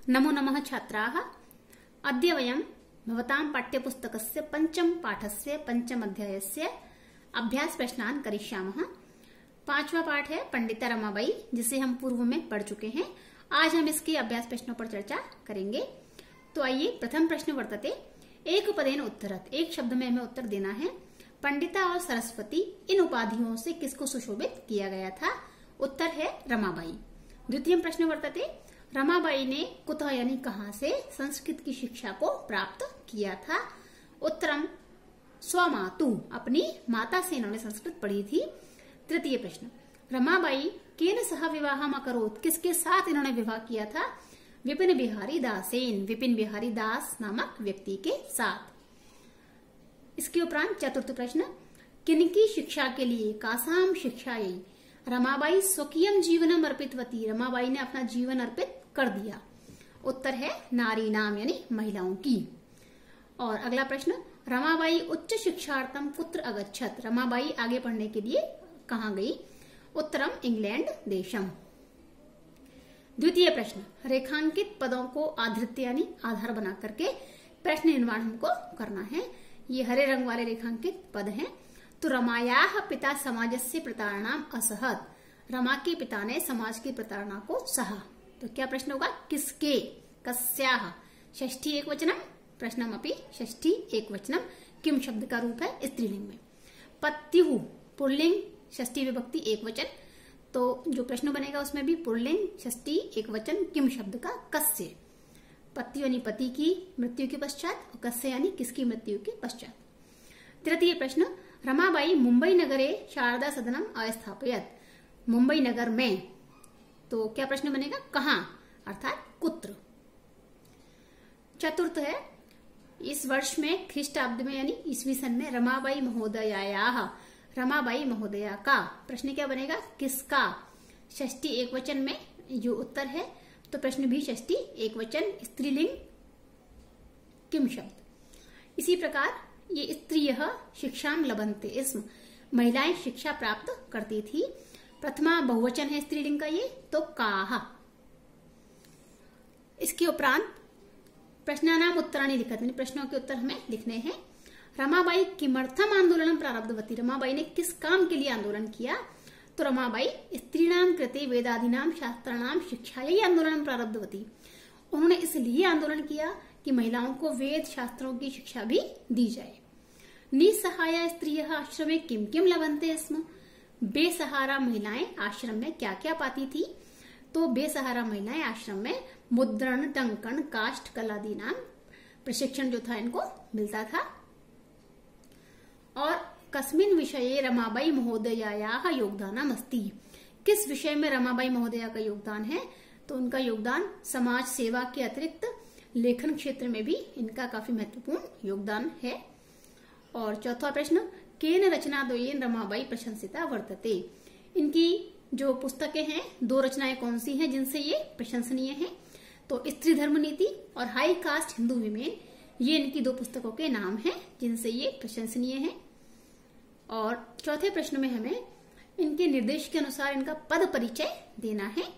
नमो नमः छात्राः। अद्य वयं भवतां पाठ्यपुस्तकस्य पंचम पाठस्य पंचम अध्यायस्य अभ्यास प्रश्नान् करिष्यामः। पांचवा पाठ है पंडिता रमाबाई, जिसे हम पूर्व में पढ़ चुके हैं। आज हम इसके अभ्यास प्रश्नों पर चर्चा करेंगे। तो आइए, प्रथम प्रश्न वर्तते एक पदेन उत्तरत। एक शब्द में हमें उत्तर देना है। पंडिता और सरस्वती इन उपाधियों से किसको सुशोभित किया गया था? उत्तर है रमाबाई। द्वितीय प्रश्न वर्तते रमाबाई ने कुतः यानी कहां से संस्कृत की शिक्षा को प्राप्त किया था? उत्तरम स्वमातु, अपनी माता से इन्होंने संस्कृत पढ़ी थी। तृतीय प्रश्न रमाबाई केन सह विवाहम अकरोत्, किसके साथ इन्होंने विवाह किया था? विपिन बिहारी दासेन, विपिन बिहारी दास नामक व्यक्ति के साथ। इसके उपरांत चतुर्थ प्रश्न किनकी शिक्षा के लिए, कासाम शिक्षायै रमाबाई स्वकीयम जीवनम अर्पितवती, रमाबाई ने अपना जीवन अर्पित कर दिया। उत्तर है नारी नाम यानी महिलाओं की। और अगला प्रश्न रमाबाई उच्च शिक्षार्थम कुत्र अगच्छत, रमाबाई आगे पढ़ने के लिए कहाँ गई? उत्तरम इंग्लैंड देशम। द्वितीय प्रश्न रेखांकित पदों को आधृत्य यानी आधार बना करके प्रश्न निर्माण हमको करना है। ये हरे रंग वाले रेखांकित पद हैं। तो रमायाः पिता समाजस्य प्रतारणाम असहत, रमा के पिता ने समाज की प्रताड़ना को सहा। तो क्या प्रश्न होगा? किसके? कस्याः षष्ठी एक वचनम, प्रश्नम अपि षष्ठी एक वचनम। किम शब्द का रूप है स्त्रीलिंग में। पत्युः पुल्लिंग षष्ठी विभक्ति एक वचन, तो जो प्रश्न बनेगा उसमें भी पुल्लिंग षष्ठी एक वचन। किम शब्द का कस्य, पत्यु यानी पति की मृत्यु के पश्चात और कस्य यानी किसकी मृत्यु के पश्चात। तृतीय प्रश्न रमाबाई मुंबई नगरे शारदा सदनम अस्थापयत, मुंबई नगर में, तो क्या प्रश्न बनेगा? कहां अर्थात कुत्र। चतुर्थ है इस वर्ष में ख्रीष्टाब्द में यानी ईस्वी सन में रमाबाई महोदयायाः, रमाबाई महोदया का, प्रश्न क्या बनेगा? किसका? षष्ठी एक वचन में जो उत्तर है, तो प्रश्न भी षष्ठी एक वचन स्त्रीलिंग किम शब्द। इसी प्रकार ये स्त्रियः शिक्षां लभन्ते, इसमें महिलाएं शिक्षा प्राप्त करती थी। प्रथमा बहुवचन है स्त्रीलिंग का ये, तो काः। इसके उपरांत प्रश्नानाम उत्तराणि लिखत, प्रश्नों के उत्तर हमें लिखने हैं। रमाबाई किमर्थम आंदोलन प्रारब्धवती, रमाबाई ने किस काम के लिए आंदोलन किया? तो रमाबाई स्त्रीणाम कृते वेदादीनाम शास्त्राणाम शिक्षायै आंदोलन प्रारब्धवती, उन्होंने इसलिए आंदोलन किया कि महिलाओं को वेद शास्त्रों की शिक्षा भी दी जाए। निसहाया स्त्रियः आश्रमे किम किम लभन्ते स्म, बेसहारा महिलाएं आश्रम में क्या क्या पाती थी? तो बेसहारा महिलाएं आश्रम में मुद्रण टंकन काष्ठ कलादि नाम प्रशिक्षण जो था इनको मिलता था। और कस्मिन विषये रमाबाई महोदयायाः योगदानम अस्ति, किस विषय में रमाबाई महोदया का योगदान है? तो उनका योगदान समाज सेवा के अतिरिक्त लेखन क्षेत्र में भी इनका काफी महत्वपूर्ण योगदान है। और चौथा प्रश्न केन रचनाद्वयेन रमाबाई प्रशंसिता वर्तते, इनकी जो पुस्तकें हैं दो रचनाएं कौन सी हैं जिनसे ये प्रशंसनीय हैं? तो स्त्री धर्म नीति और हाई कास्ट हिंदू विमेन, ये इनकी दो पुस्तकों के नाम हैं जिनसे ये प्रशंसनीय हैं। और चौथे प्रश्न में हमें इनके निर्देश के अनुसार इनका पद परिचय देना है।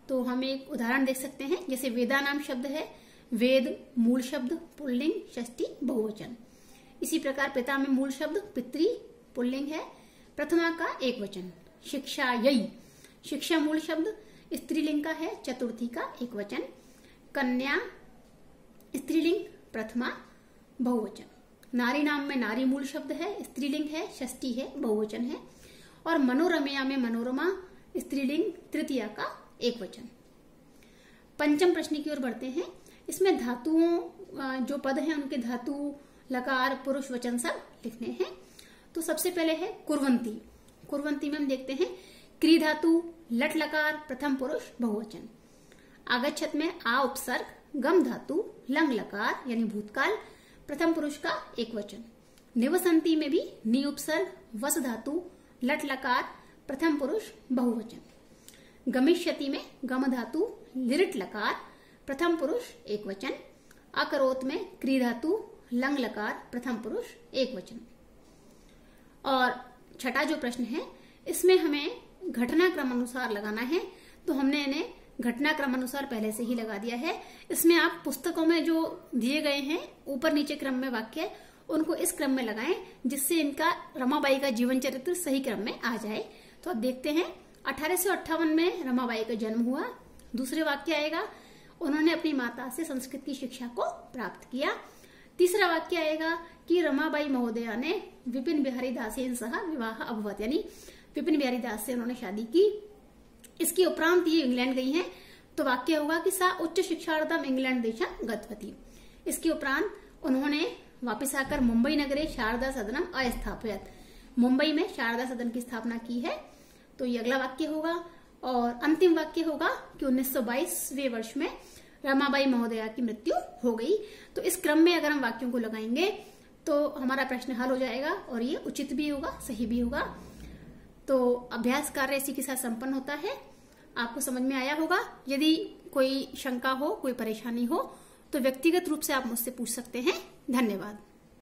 तो हम एक उदाहरण देख सकते हैं, जैसे वेदा नाम शब्द है, वेद मूल शब्द पुल्लिंग षष्ठी बहुवचन। इसी प्रकार पिता में मूल शब्द पितृ पुल्लिंग है, प्रथमा का एक वचन। शिक्षायै, शिक्षा मूल शब्द स्त्रीलिंग का है, चतुर्थी का एक वचन। कन्या स्त्रीलिंग प्रथमा बहुवचन। नारी नाम में नारी मूल शब्द है, स्त्रीलिंग है, षष्ठी है, बहुवचन है। और मनोरमया में मनोरमा स्त्रीलिंग तृतीया का एक वचन। पंचम प्रश्न की ओर बढ़ते हैं। इसमें धातुओं जो पद हैं उनके धातु लकार पुरुष वचन सब लिखने हैं। तो सबसे पहले है कुर्वंती। कुर्वंती में हम देखते हैं क्री धातु लट लकार प्रथम पुरुष बहुवचन। आगच्छत में आ उपसर्ग, गम धातु लंग लकार यानी भूतकाल प्रथम पुरुष का एक वचन। निवसंती में भी नी उपसर्ग वस धातु लट लकार प्रथम पुरुष बहुवचन। गमिष्यति में गम धातु लिरिट लकार प्रथम पुरुष एक वचन। अकरोत में क्री धातु लंग लकार प्रथम पुरुष एक वचन। और छठा जो प्रश्न है इसमें हमें घटनाक्रम अनुसार लगाना है, तो हमने इन्हें घटनाक्रम अनुसार पहले से ही लगा दिया है। इसमें आप पुस्तकों में जो दिए गए हैं ऊपर नीचे क्रम में वाक्य, उनको इस क्रम में लगाएं जिससे इनका रमाबाई का जीवन चरित्र सही क्रम में आ जाए। तो अब देखते हैं 1858 में रमाबाई का जन्म हुआ। दूसरे वाक्य आएगा उन्होंने अपनी माता से संस्कृत की शिक्षा को प्राप्त किया। तीसरा वाक्य आएगा कि रमाबाई महोदया ने विपिन बिहारी दासेन सह विवाह अभवत, यानी विपिन बिहारी दास से उन्होंने शादी की। इसके उपरांत ये इंग्लैंड गई हैं, तो वाक्य होगा कि सा उच्च शिक्षार्थम इंग्लैंड देशं गतवती। इसके उपरांत उन्होंने वापस आकर मुंबई नगरे शारदा सदनम अस्थापयत, मुंबई में शारदा सदन की स्थापना की है। तो ये अगला वाक्य होगा। और अंतिम वाक्य होगा कि 1922वें वर्ष में रमाबाई महोदया की मृत्यु हो गई। तो इस क्रम में अगर हम वाक्यों को लगाएंगे तो हमारा प्रश्न हल हो जाएगा और ये उचित भी होगा, सही भी होगा। तो अभ्यास कार्य इसी के साथ संपन्न होता है। आपको समझ में आया होगा। यदि कोई शंका हो, कोई परेशानी हो तो व्यक्तिगत रूप से आप मुझसे पूछ सकते हैं। धन्यवाद।